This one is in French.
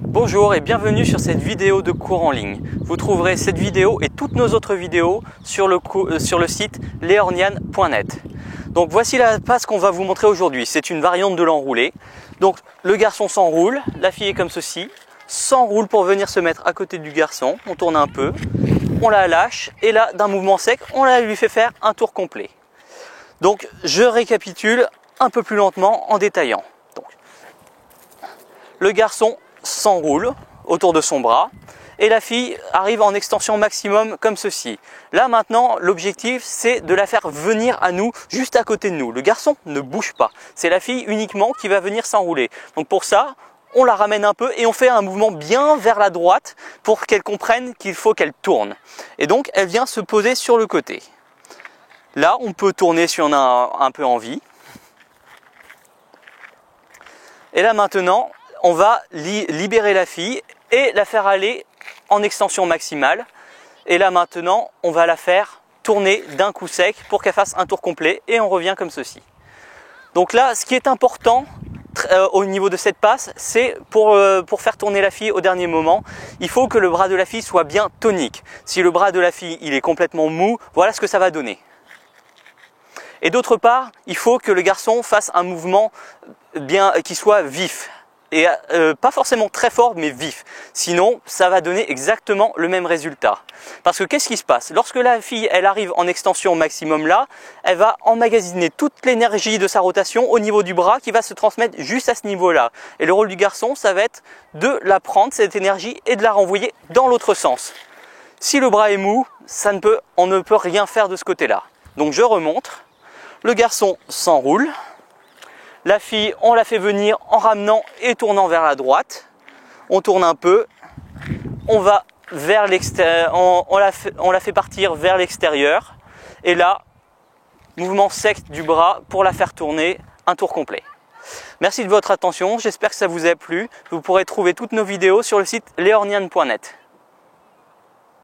Bonjour et bienvenue sur cette vidéo de cours en ligne. Vous trouverez cette vidéo et toutes nos autres vidéos sur le site leornian.net. Donc voici la passe qu'on va vous montrer aujourd'hui. C'est une variante de l'enroulé. Donc le garçon s'enroule, la fille est comme ceci, s'enroule pour venir se mettre à côté du garçon. On tourne un peu, on la lâche et là d'un mouvement sec, on la lui fait faire un tour complet. Donc je récapitule un peu plus lentement en détaillant. Donc, le garçon s'enroule autour de son bras et la fille arrive en extension maximum comme ceci. Là maintenant l'objectif c'est de la faire venir à nous juste à côté de nous. Le garçon ne bouge pas, c'est la fille uniquement qui va venir s'enrouler. Donc pour ça on la ramène un peu et on fait un mouvement bien vers la droite pour qu'elle comprenne qu'il faut qu'elle tourne. Et donc elle vient se poser sur le côté. Là on peut tourner si on a un peu envie. Et là maintenant on va libérer la fille et la faire aller en extension maximale. Et là maintenant, on va la faire tourner d'un coup sec pour qu'elle fasse un tour complet et on revient comme ceci. Donc là, ce qui est important au niveau de cette passe, c'est pour faire tourner la fille au dernier moment, il faut que le bras de la fille soit bien tonique. Si le bras de la fille il est complètement mou, voilà ce que ça va donner. Et d'autre part, il faut que le garçon fasse un mouvement bien qui soit vif. Et pas forcément très fort mais vif, sinon ça va donner exactement le même résultat. Parce que qu'est-ce qui se passe? Lorsque la fille elle arrive en extension maximum là, elle va emmagasiner toute l'énergie de sa rotation au niveau du bras qui va se transmettre juste à ce niveau là. Et le rôle du garçon ça va être de la prendre cette énergie et de la renvoyer dans l'autre sens. Si le bras est mou, on ne peut rien faire de ce côté là. Donc je remonte, le garçon s'enroule. La fille, on la fait venir en ramenant et tournant vers la droite. On tourne un peu. On va vers l'extérieur. On la fait partir vers l'extérieur. Et là, mouvement sec du bras pour la faire tourner un tour complet. Merci de votre attention. J'espère que ça vous a plu. Vous pourrez trouver toutes nos vidéos sur le site leornian.net.